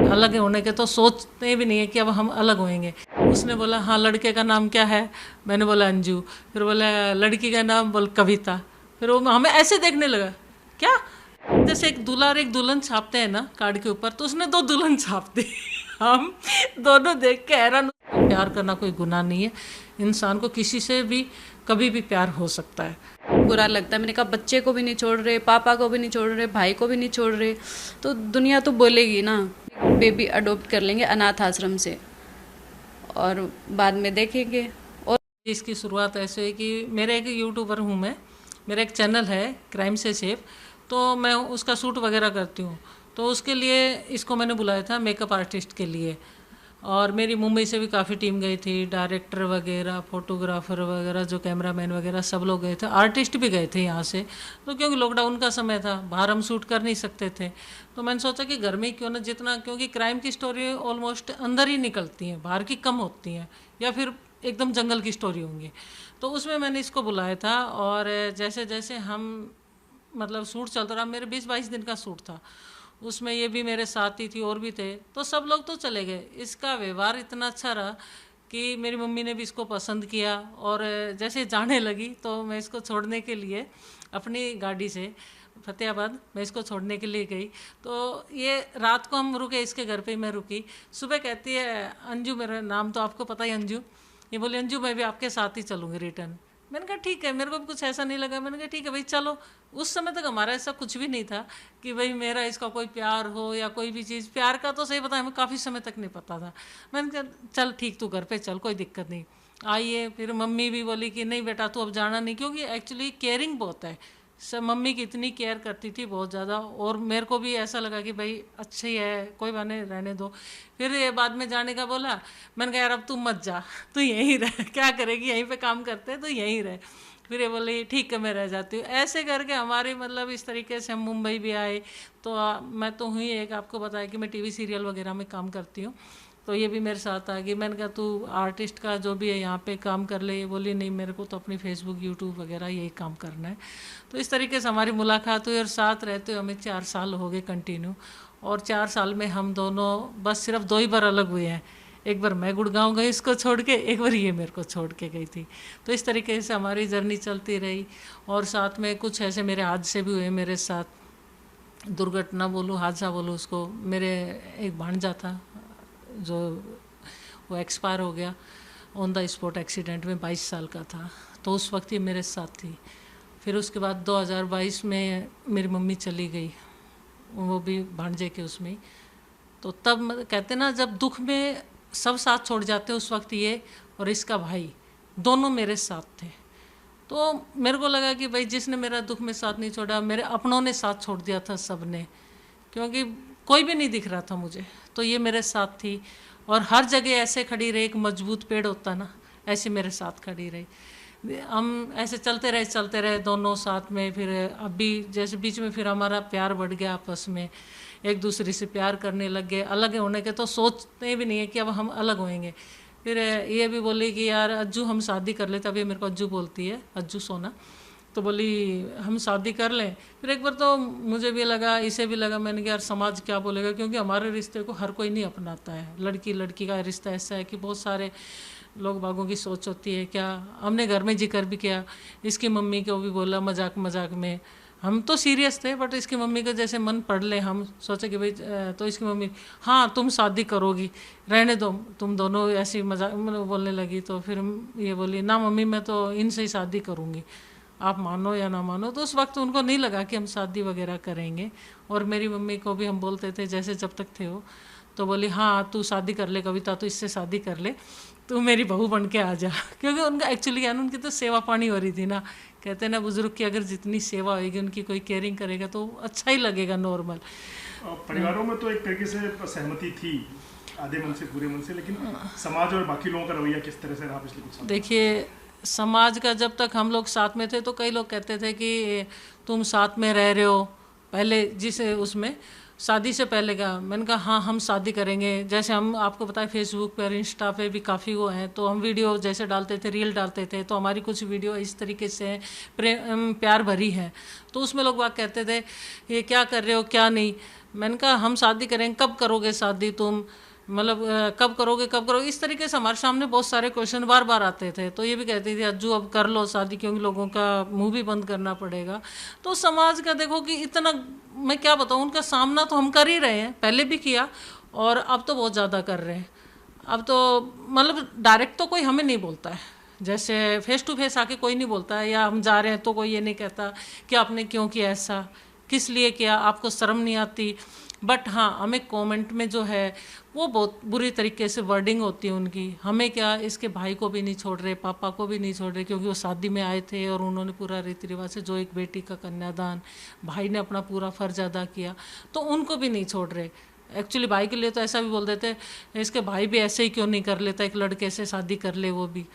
अलग होने के तो सोचते भी नहीं है कि अब हम अलग होएंगे। उसने बोला हाँ लड़के का नाम क्या है, मैंने बोला अंजू। फिर बोला लड़की का नाम, बोल कविता। फिर वो हमें ऐसे देखने लगा, क्या जैसे एक दूल्हा और एक दुल्हन छापते हैं ना कार्ड के ऊपर, तो उसने दो दुल्हन छाप दी। हम दोनों देख के हैरान। प्यार करना कोई गुनाह नहीं है, इंसान को किसी से भी कभी भी प्यार हो सकता है। बुरा लगता है। मैंने कहा बच्चे को भी नहीं छोड़ रहे, पापा को भी नहीं छोड़ रहे, भाई को भी नहीं छोड़ रहे, तो दुनिया तो बोलेगी ना। बेबी अडॉप्ट कर लेंगे अनाथ आश्रम से और बाद में देखेंगे। और इसकी शुरुआत ऐसे है कि मेरे एक यूट्यूबर हूँ मैं, मेरा एक चैनल है क्राइम से सेफ, तो मैं उसका शूट वगैरह करती हूँ। तो उसके लिए इसको मैंने बुलाया था मेकअप आर्टिस्ट के लिए, और मेरी मुंबई से भी काफ़ी टीम गई थी, डायरेक्टर वगैरह, फोटोग्राफर वगैरह, जो कैमरामैन वगैरह सब लोग गए थे, आर्टिस्ट भी गए थे यहाँ से। तो क्योंकि लॉकडाउन का समय था, बाहर हम शूट कर नहीं सकते थे, तो मैंने सोचा कि घर में ही क्यों ना, जितना, क्योंकि क्राइम की स्टोरी ऑलमोस्ट अंदर ही निकलती हैं, बाहर की कम होती हैं, या फिर एकदम जंगल की स्टोरी होंगी। तो उसमें मैंने इसको बुलाया था, और जैसे जैसे हम मतलब शूट चलता रहा, मेरे 20-22 दिन का शूट था, उसमें ये भी मेरे साथ ही थी, और भी थे, तो सब लोग तो चले गए। इसका व्यवहार इतना अच्छा रहा कि मेरी मम्मी ने भी इसको पसंद किया, और जैसे जाने लगी तो मैं इसको छोड़ने के लिए अपनी गाड़ी से फतेहाबाद मैं इसको छोड़ने के लिए गई। तो ये रात को हम रुके, इसके घर पे ही मैं रुकी। सुबह कहती है अंजू, मेरा नाम तो आपको पता ही अंजू, ये बोली अंजू मैं भी आपके साथ ही चलूँगी रिटर्न। मैंने कहा ठीक है, मेरे को भी कुछ ऐसा नहीं लगा, मैंने कहा ठीक है भाई चलो। उस समय तक हमारा ऐसा कुछ भी नहीं था कि भाई मेरा इसका कोई प्यार हो या कोई भी चीज़, प्यार का तो सही पता, हमें काफ़ी समय तक नहीं पता था। मैंने कहा चल ठीक, तू घर पे चल, कोई दिक्कत नहीं। आइए, फिर मम्मी भी बोली कि नहीं बेटा तू अब जाना नहीं, क्योंकि एक्चुअली केयरिंग बहुत है सब, मम्मी की इतनी केयर करती थी बहुत ज़्यादा, और मेरे को भी ऐसा लगा कि भाई अच्छा ही है, कोई बाने रहने दो। फिर ये बाद में जाने का बोला, मैंने कहा यार अब तू मत जा, तू यहीं रह, क्या करेगी, यहीं पे काम करते हैं तो यहीं रह। फिर ये बोले ठीक है मैं रह जाती हूँ। ऐसे करके हमारे मतलब इस तरीके से हम मुंबई भी आए। तो मैं तो हुई एक, आपको बताया कि मैं टीवी सीरियल वगैरह में काम करती हूँ, तो ये भी मेरे साथ आ गई। मैंने कहा तू आर्टिस्ट का जो भी है यहाँ पे काम कर ले, ये बोली नहीं मेरे को तो अपनी फेसबुक यूट्यूब वगैरह यही काम करना है। तो इस तरीके से हमारी मुलाकात हुई, और साथ रहते हुए हमें 4 साल हो गए कंटिन्यू। और 4 साल में हम दोनों बस सिर्फ 2 ही बार अलग हुए हैं, एक बार मैं गुड़गांव गई इसको छोड़ के, एक बार ये मेरे को छोड़ के गई थी। तो इस तरीके से हमारी जर्नी चलती रही। और साथ में कुछ ऐसे मेरे हादसे भी हुए मेरे साथ, दुर्घटना बोलूँ हादसा बोलूँ उसको। मेरे एक भांजा था जो वो एक्सपायर हो गया ऑन द स्पॉट एक्सीडेंट में, 22 साल का था, तो उस वक्त ये मेरे साथ थी। फिर उसके बाद 2022 में मेरी मम्मी चली गई, वो भी भांजे के उसमें ही। तो तब कहते ना जब दुख में सब साथ छोड़ जाते हैं, उस वक्त ये और इसका भाई दोनों मेरे साथ थे। तो मेरे को लगा कि भाई जिसने मेरा दुख में साथ नहीं छोड़ा, मेरे अपनों ने साथ छोड़ दिया था सब ने, क्योंकि कोई भी नहीं दिख रहा था मुझे, तो ये मेरे साथ थी। और हर जगह ऐसे खड़ी रही, एक मजबूत पेड़ होता ना, ऐसे मेरे साथ खड़ी रही। हम ऐसे चलते रहे दोनों साथ में। फिर अभी जैसे बीच में फिर हमारा प्यार बढ़ गया, आपस में एक दूसरे से प्यार करने लग गए। अलग होने के तो सोचते भी नहीं है कि अब हम अलग होएंगे। फिर ये भी बोली कि यार अज्जू हम शादी कर लेते, अभी मेरे को अज्जू बोलती है, अज्जू सोना, तो बोली हम शादी कर लें। फिर एक बार तो मुझे भी लगा, इसे भी लगा, मैंने कहा यार समाज क्या बोलेगा, क्योंकि हमारे रिश्ते को हर कोई नहीं अपनाता है। लड़की लड़की का रिश्ता ऐसा है कि बहुत सारे लोग बागों की सोच होती है। क्या हमने घर में जिक्र भी किया, इसकी मम्मी को भी बोला मजाक मजाक में, हम तो सीरियस थे बट इसकी मम्मी का जैसे मन पढ़ ले, हम सोचे कि भाई, तो इसकी मम्मी हाँ तुम शादी करोगी, रहने दो तुम दोनों, ऐसी मजाक मतलब बोलने लगी। तो फिर ये बोली ना मम्मी मैं तो इनसे ही शादी करूँगी, आप मानो या ना मानो। तो उस वक्त उनको नहीं लगा कि हम शादी वगैरह करेंगे। और मेरी मम्मी को भी हम बोलते थे जैसे जब तक थे वो, तो बोली हाँ तू शादी कर ले कविता, तो इससे शादी कर ले, तू मेरी बहू बन के आ जा। क्योंकि उनका एक्चुअली क्या, उनकी तो सेवा पानी हो रही थी ना। कहते हैं ना बुजुर्ग की अगर जितनी सेवा होगी, उनकी कोई केयरिंग करेगा तो अच्छा ही लगेगा नॉर्मल। परिवारों में तो एक तरीके से सहमति थी आधे मन से पूरे मन से, लेकिन समाज और बाकी लोगों का रवैया किस तरह से रहा पिछले कुछ साल? देखिए समाज का, जब तक हम लोग साथ में थे तो कई लोग कहते थे कि तुम साथ में रह रहे हो, पहले जिस उसमें शादी से पहले का। मैंने कहा हाँ हम शादी करेंगे। जैसे हम आपको पता है फेसबुक पर इंस्टा पे भी काफ़ी वो हैं, तो हम वीडियो जैसे डालते थे, रील डालते थे, तो हमारी कुछ वीडियो इस तरीके से प्रेम प्यार भरी है। तो उसमें लोग बात कहते थे ये क्या कर रहे हो क्या नहीं। मैंने कहा हम शादी करेंगे, कब करोगे शादी तुम, मतलब कब करोगे, इस तरीके से हमारे सामने बहुत सारे क्वेश्चन बार बार आते थे। तो ये भी कहती थी अज्जू अब कर लो शादी, क्योंकि लोगों का मुंह भी बंद करना पड़ेगा। तो समाज का देखो कि इतना, मैं क्या बताऊँ, उनका सामना तो हम कर ही रहे हैं, पहले भी किया और अब तो बहुत ज़्यादा कर रहे हैं। अब तो मतलब डायरेक्ट तो कोई हमें नहीं बोलता है, जैसे फेस टू फेस आके कोई नहीं बोलता है, या हम जा रहे हैं तो कोई ये नहीं कहता कि आपने क्यों किया ऐसा, किस लिए किया, आपको शर्म नहीं आती। बट हाँ, हमें कमेंट में जो है वो बहुत बुरी तरीके से वर्डिंग होती है उनकी। हमें क्या, इसके भाई को भी नहीं छोड़ रहे, पापा को भी नहीं छोड़ रहे, क्योंकि वो शादी में आए थे और उन्होंने पूरा रीति रिवाज से, जो एक बेटी का कन्यादान, भाई ने अपना पूरा फर्ज अदा किया, तो उनको भी नहीं छोड़ रहे। एक्चुअली भाई के लिए तो ऐसा भी बोल देते, इसके भाई भी ऐसे ही क्यों नहीं कर लेता, एक लड़के से शादी कर ले वो भी।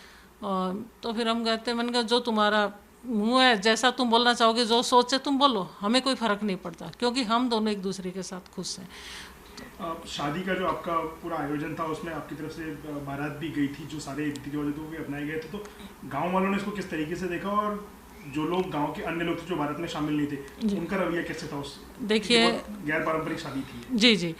तो फिर हम कहते हैं, मैंने कहा जो तुम्हारा मुँह है, जैसा तुम बोलना चाहोगे, जो सोचे तुम बोलो, हमें कोई फ़र्क नहीं पड़ता, क्योंकि हम दोनों एक दूसरे के साथ खुश हैं। शादी का जो आपका पूरा आयोजन था उसमें आपकी तरफ से बारात भी गई थी, जो सारे रीति रिवाज भी अपनाए गए थे, तो गांव वालों ने इसको किस तरीके से देखा, और जो लोग गांव के अन्य लोग थे जो बारात में शामिल नहीं थे, उनका रवैया कैसे था? उस देखिए, गैर पारंपरिक शादी थी। जी जी,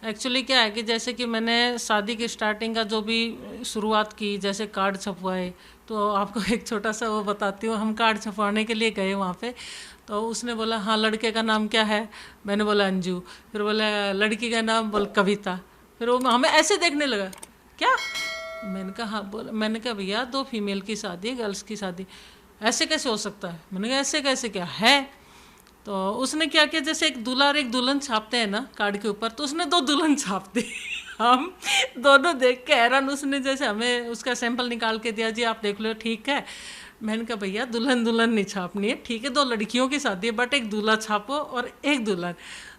एक्चुअली क्या है कि जैसे कि मैंने शादी की स्टार्टिंग का जो भी शुरुआत की, जैसे कार्ड छपवाए, तो आपको एक छोटा सा वो बताती हूँ। हम कार्ड छपवाने के लिए गए वहाँ पे, तो उसने बोला हाँ लड़के का नाम क्या है, मैंने बोला अंजू, फिर बोला लड़की का नाम, बोल कविता। फिर वो हमें ऐसे देखने लगा, क्या, मैंने कहा हाँ, बोला, मैंने कहा भैया 2 फीमेल की शादी है, गर्ल्स की शादी, ऐसे कैसे हो सकता है? मैंने कहा ऐसे कैसे क्या है? तो उसने क्या किया, जैसे एक दूल्हा और एक दुल्हन छापते हैं ना कार्ड के ऊपर, तो उसने 2 दुल्हन छाप दी। हम दोनों देख के हैरान, उसने जैसे हमें उसका सैंपल निकाल के दिया, जी आप देख लो ठीक है। मैंने कहा भैया दुल्हन दुल्हन नहीं छापनी है, ठीक है 2 लड़कियों की शादी है, बट एक दूल्हा छापो और एक दुल्हन।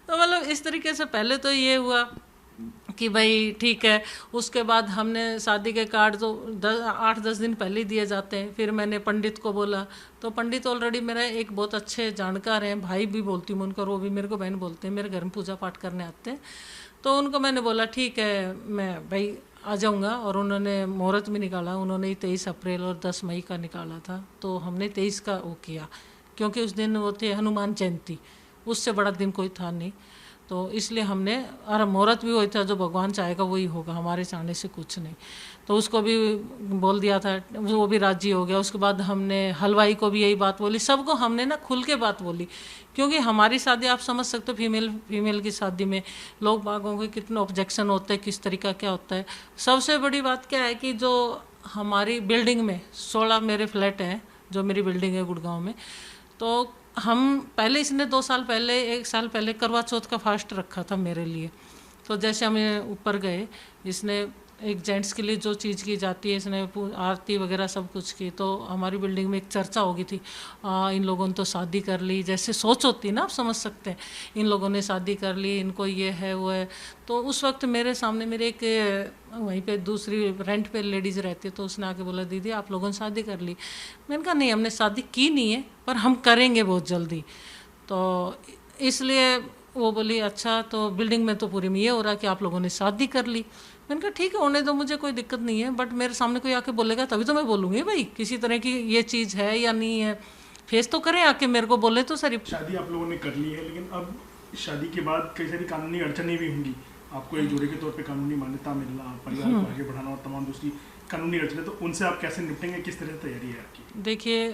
तो मतलब इस तरीके से पहले तो ये हुआ कि भाई ठीक है। उसके बाद हमने शादी के कार्ड तो 8-10 दिन पहले ही दिए जाते हैं। फिर मैंने पंडित को बोला, तो पंडित ऑलरेडी मेरा एक बहुत अच्छे जानकार हैं, भाई भी बोलती हूँ उनको, वो भी मेरे को बहन बोलते हैं, मेरे घर में पूजा पाठ करने आते हैं। तो उनको मैंने बोला ठीक है मैं भाई आ जाऊँगा, और उन्होंने मुहूर्त भी निकाला। उन्होंने 23 अप्रैल और 10 मई का निकाला था, तो हमने 23 का वो किया, क्योंकि उस दिन वो थे हनुमान जयंती, उससे बड़ा दिन कोई था नहीं, तो इसलिए हमने, और मुहूर्त भी वही था, जो भगवान चाहेगा वही होगा, हमारे चाहने से कुछ नहीं। तो उसको भी बोल दिया था, वो भी राजी हो गया। उसके बाद हमने हलवाई को भी यही बात बोली, सबको हमने ना खुल के बात बोली, क्योंकि हमारी शादी आप समझ सकते हो, फीमेल की शादी में लोग बागों के कितने ऑब्जेक्शन होते हैं, किस तरीका क्या होता है। सबसे बड़ी बात क्या है कि जो हमारी बिल्डिंग में 16 मेरे फ्लैट हैं, जो मेरी बिल्डिंग है गुड़गांव में, तो हम पहले, इसने 2 साल पहले, 1 साल पहले करवा चौथ का फास्ट रखा था मेरे लिए। तो जैसे हमें ऊपर गए, इसने एक जेंट्स के लिए जो चीज़ की जाती है, इसने आरती वगैरह सब कुछ की। तो हमारी बिल्डिंग में एक चर्चा हो गई थी, इन लोगों ने तो शादी कर ली, जैसे सोच होती है ना, आप समझ सकते हैं, इन लोगों ने शादी कर ली, इनको ये है वो है। तो उस वक्त मेरे सामने मेरे एक वहीं पे दूसरी रेंट पे लेडीज़ रहती है, तो उसने आके बोला दीदी आप लोगों ने शादी कर ली। मैंने कहा नहीं हमने शादी की नहीं है, पर हम करेंगे बहुत जल्दी। तो इसलिए वो बोली अच्छा, तो बिल्डिंग में तो पूरी में ये हो रहा है कि आप लोगों ने शादी कर ली। मैंने कहा ठीक है होने दो, मुझे कोई दिक्कत नहीं है, बट मेरे सामने कोई आके बोलेगा तभी तो मैं बोलूँगी भाई, किसी तरह की ये चीज़ है या नहीं है, फेस तो करें आके, मेरे को बोले तो सर। शादी आप लोगों ने कर ली है, लेकिन अब शादी के बाद कई सारी कानूनी अड़चनें भी होंगी, आपको एक जोड़े के तौर पे कानूनी मान्यता मिलना, परिवार को आगे बढ़ाना और तमाम दूसरी कानूनी अड़चनें, तो उनसे आप कैसे निपटेंगे, किस तरह से तैयारी है आपकी? देखिए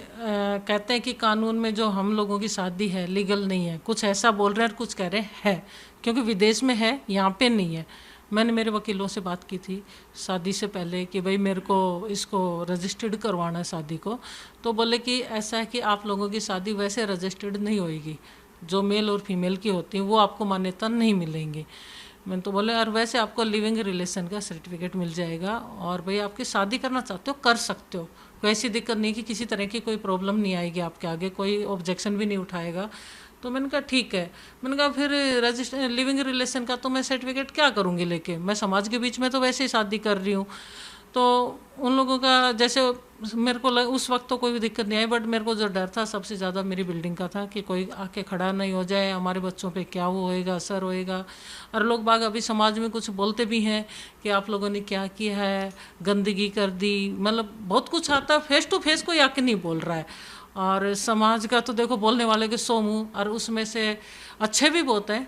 कहते हैं कि कानून में जो हम लोगों की शादी है लीगल नहीं है, कुछ ऐसा बोल रहे हैं और कुछ कह रहे हैं, क्योंकि विदेश में है, यहाँ पे नहीं है। मैंने मेरे वकीलों से बात की थी शादी से पहले कि भाई मेरे को इसको रजिस्टर्ड करवाना है शादी को, तो बोले कि ऐसा है कि आप लोगों की शादी वैसे रजिस्टर्ड नहीं होएगी, जो मेल और फीमेल की होती हैं वो आपको मान्यता नहीं मिलेंगी। मैंने तो बोले और वैसे आपको लिविंग रिलेशन का सर्टिफिकेट मिल जाएगा, और भाई आपकी शादी करना चाहते हो कर सकते हो, कोई ऐसी दिक्कत नहीं कि किसी तरह की कोई प्रॉब्लम नहीं आएगी आपके आगे, कोई ऑब्जेक्शन भी नहीं उठाएगा। तो मैंने कहा ठीक है। मैंने कहा फिर रजिस्टर लिविंग रिलेशन का तो मैं सर्टिफिकेट क्या करूँगी लेके, मैं समाज के बीच में तो वैसे ही शादी कर रही हूँ। तो उन लोगों का जैसे मेरे को उस वक्त तो कोई भी दिक्कत नहीं आई, बट मेरे को जो डर था सबसे ज़्यादा मेरी बिल्डिंग का था कि कोई आके खड़ा नहीं हो जाए, हमारे बच्चों पे क्या वो होएगा, असर होएगा। और लोग बाग अभी समाज में कुछ बोलते भी हैं कि आप लोगों ने क्या किया है, गंदगी कर दी, मतलब बहुत कुछ आता है, फेस टू फेस कोई आके नहीं बोल रहा है। और समाज का तो देखो बोलने वाले के 100 मुँह, और उसमें से अच्छे भी बहुत हैं,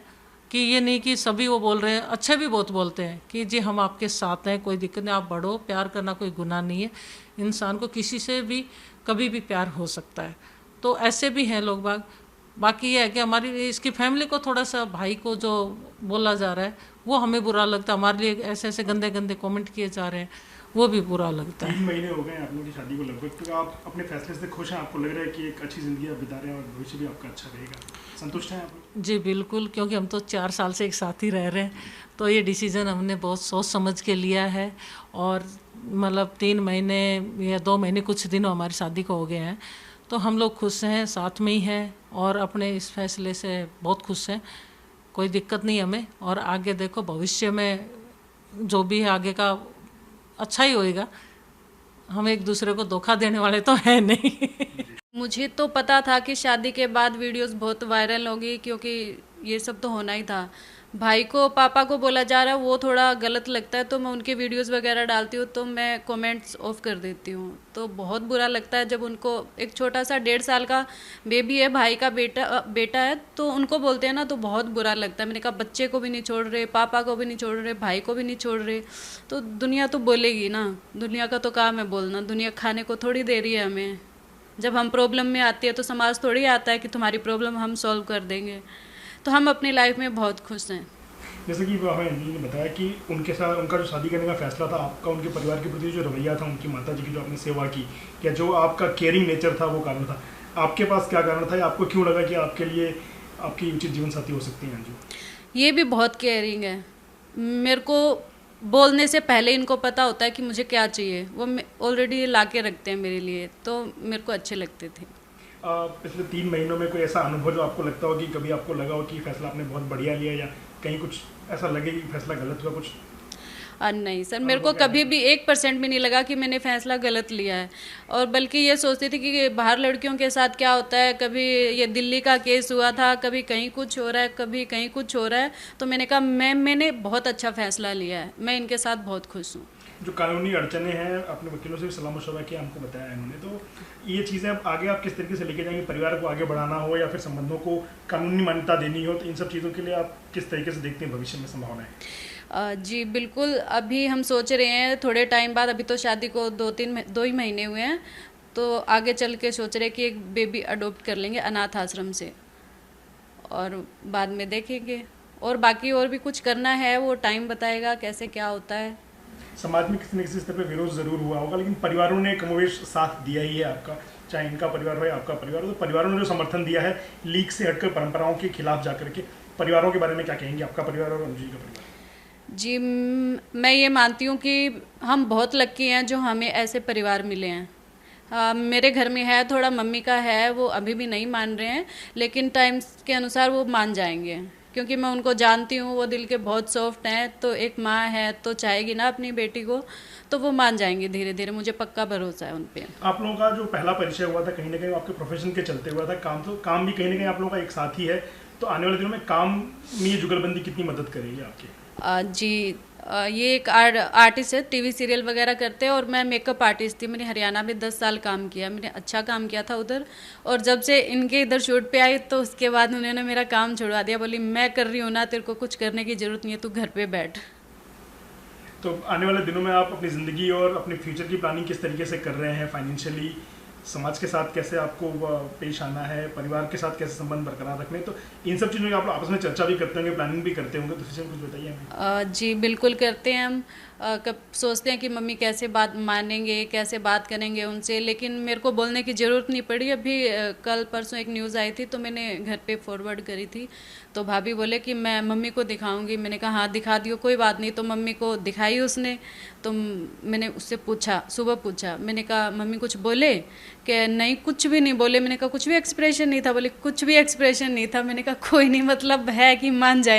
कि ये नहीं कि सभी वो बोल रहे हैं, अच्छे भी बहुत बोलते हैं कि जी हम आपके साथ हैं, कोई दिक्कत नहीं, आप बढ़ो, प्यार करना कोई गुनाह नहीं है, इंसान को किसी से भी कभी भी प्यार हो सकता है। तो ऐसे भी हैं लोग बाग। बाकी ये है कि हमारी इसकी फैमिली को थोड़ा सा, भाई को जो बोला जा रहा है वो हमें बुरा लगता है, हमारे लिए ऐसे ऐसे गंदे गंदे कमेंट किए जा रहे हैं, वो भी बुरा लगता है। 3 महीने हो गए आप लोगों की शादी को लगभग, तो आप अपने फैसले से खुश हैं? आपको लग रहा है कि एक अच्छी ज़िंदगी आप बिता रहे हैं और भविष्य भी आपका अच्छा रहेगा, संतुष्ट हैं आप? जी बिल्कुल, क्योंकि हम तो 4 साल से एक साथ ही रह रहे हैं, तो ये डिसीज़न हमने बहुत सोच समझ के लिया है। और मतलब 3 महीने या 2 महीने कुछ दिन हमारी शादी को हो गए हैं, तो हम लोग खुश हैं, साथ में ही हैं और अपने इस फैसले से बहुत खुश हैं, कोई दिक्कत नहीं हमें। और आगे देखो भविष्य में जो भी है आगे का अच्छा ही होएगा, हम एक दूसरे को धोखा देने वाले तो हैं नहीं। मुझे तो पता था कि शादी के बाद वीडियोस बहुत वायरल होगी, क्योंकि ये सब तो होना ही था। भाई को, पापा को बोला जा रहा है वो थोड़ा गलत लगता है, तो मैं उनके वीडियोस वगैरह डालती हूँ तो मैं कमेंट्स ऑफ कर देती हूँ। तो बहुत बुरा लगता है जब उनको, एक छोटा सा 1.5 साल का बेबी है, भाई का बेटा है, तो उनको बोलते हैं ना तो बहुत बुरा लगता है। मैंने कहा बच्चे को भी नहीं छोड़ रहे, पापा को भी नहीं छोड़ रहे, भाई को भी नहीं छोड़ रहे, तो दुनिया तो बोलेगी ना, दुनिया का तो काम है बोलना, दुनिया खाने को थोड़ी दे रही है हमें। जब हम प्रॉब्लम में आती है तो समाज थोड़ी आता है कि तुम्हारी प्रॉब्लम हम सॉल्व कर देंगे। तो हम अपनी लाइफ में बहुत खुश हैं। जैसे कि हमें अंजलि ने बताया कि उनके साथ उनका जो शादी करने का फैसला था, आपका उनके परिवार के प्रति जो रवैया था, उनकी माता जी की जो आपने सेवा की, या जो आपका केयरिंग नेचर था वो कारण था। आपके पास क्या कारण था, या आपको क्यों लगा कि आपके लिए आपकी उचित जीवन साथी हो सकती हैं अंजू? ये भी बहुत केयरिंग है। मेरे को बोलने से पहले इनको पता होता है कि मुझे क्या चाहिए, वो ऑलरेडी ला के रखते हैं मेरे लिए, तो मेरे को अच्छे लगते थे। पिछले 3 महीनों में कोई ऐसा अनुभव जो आपको लगता हो कि कभी आपको लगा हो कि फैसला आपने बहुत बढ़िया लिया, या कहीं कुछ ऐसा लगे कि फैसला गलत हुआ कुछ? नहीं सर, मेरे को कभी भी 1% भी नहीं लगा कि मैंने फैसला गलत लिया है। और बल्कि ये सोचती थी कि बाहर लड़कियों के साथ क्या होता है, कभी ये दिल्ली का केस हुआ था, कभी कहीं कुछ हो रहा है, कभी कहीं कुछ हो रहा है, तो मैंने कहा मैंने बहुत अच्छा फैसला लिया है, मैं इनके साथ बहुत खुश हूँ। जो कानूनी अड़चने हैं, अपने वकीलों से भी सलाह मशवरा किया, हमको बताया इन्होंने, तो ये चीज़ें अब आगे आप किस तरीके से लेके जाएंगे? परिवार को आगे बढ़ाना हो या फिर संबंधों को कानूनी मान्यता देनी हो, तो इन सब चीज़ों के लिए आप किस तरीके से देखते हैं भविष्य में संभावनाएं? जी बिल्कुल, अभी हम सोच रहे हैं थोड़े टाइम बाद, अभी तो शादी को 2 ही महीने हुए हैं, तो आगे चल के सोच रहे हैं कि एक बेबी अडॉप्ट कर लेंगे अनाथ आश्रम से, और बाद में देखेंगे। और बाकी और भी कुछ करना है, वो टाइम बताएगा कैसे क्या होता है। समाज में किसी न किसी स्तर पर विरोध जरूर हुआ होगा, लेकिन परिवारों ने कमोवेश साथ दिया ही है आपका, चाहे इनका परिवार हो या आपका परिवार हो। तो परिवारों ने जो समर्थन दिया है लीग से हटकर, परंपराओं के खिलाफ जाकर के, परिवारों के बारे में क्या कहेंगे, आपका परिवार और अंजू का परिवार? जी, मैं ये मानती हूँ कि हम बहुत लक्की हैं जो हमें ऐसे परिवार मिले हैं। मेरे घर में है थोड़ा, मम्मी का है, वो अभी भी नहीं मान रहे हैं, लेकिन टाइम्स के अनुसार वो मान जाएंगे, क्योंकि मैं उनको जानती हूँ, वो दिल के बहुत सॉफ्ट हैं। तो एक माँ है तो चाहेगी ना अपनी बेटी को, तो वो मान जाएंगे धीरे धीरे, मुझे पक्का भरोसा है उन पे। आप लोगों का जो पहला परिचय हुआ था, कहीं ना कहीं आपके प्रोफेशन के चलते हुआ था, काम भी कहीं ना कहीं आप लोगों का एक साथ ही है, तो आने वाले दिनों में काम में ये जुगलबंदी कितनी मदद करेगी आपकी? जी, ये एक आर्टिस्ट है, टीवी सीरियल वगैरह करते हैं, और मैं मेकअप आर्टिस्ट थी। मैंने हरियाणा में 10 साल काम किया, मैंने अच्छा काम किया था उधर। और जब से इनके इधर शूट पे आई, तो उसके बाद उन्होंने मेरा काम छुड़वा दिया, बोली मैं कर रही हूँ ना, तेरे को कुछ करने की ज़रूरत नहीं है, तू घर पे बैठ। तो आने वाले दिनों में आप अपनी ज़िंदगी और अपने फ्यूचर की प्लानिंग किस तरीके से कर रहे हैं? फाइनेंशियली, समाज के साथ कैसे आपको पेश आना है, परिवार के साथ कैसे संबंध बरकरार रखने, तो इन सब चीज़ों की आप आपस में चर्चा भी करते होंगे, प्लानिंग भी करते होंगे, तो इस विषय में कुछ बताइए हमें। जी बिल्कुल करते हैं हम। कब सोचते हैं कि मम्मी कैसे बात मानेंगे, कैसे बात करेंगे उनसे, लेकिन मेरे को बोलने की ज़रूरत नहीं पड़ी। अभी कल परसों एक न्यूज़ आई थी, तो मैंने घर पे फॉरवर्ड करी थी, तो भाभी बोले कि मैं मम्मी को दिखाऊंगी। मैंने कहा हाँ दिखा दियो, कोई बात नहीं। तो मम्मी को दिखाई उसने, तो मैंने उससे पूछा, सुबह पूछा, मैंने कहा मम्मी कुछ बोले? कि नहीं कुछ भी नहीं बोले। मैंने कहा कुछ भी एक्सप्रेशन नहीं था? बोले कुछ भी एक्सप्रेशन नहीं था। मैंने कहा कोई नहीं, मतलब है कि मान जाए।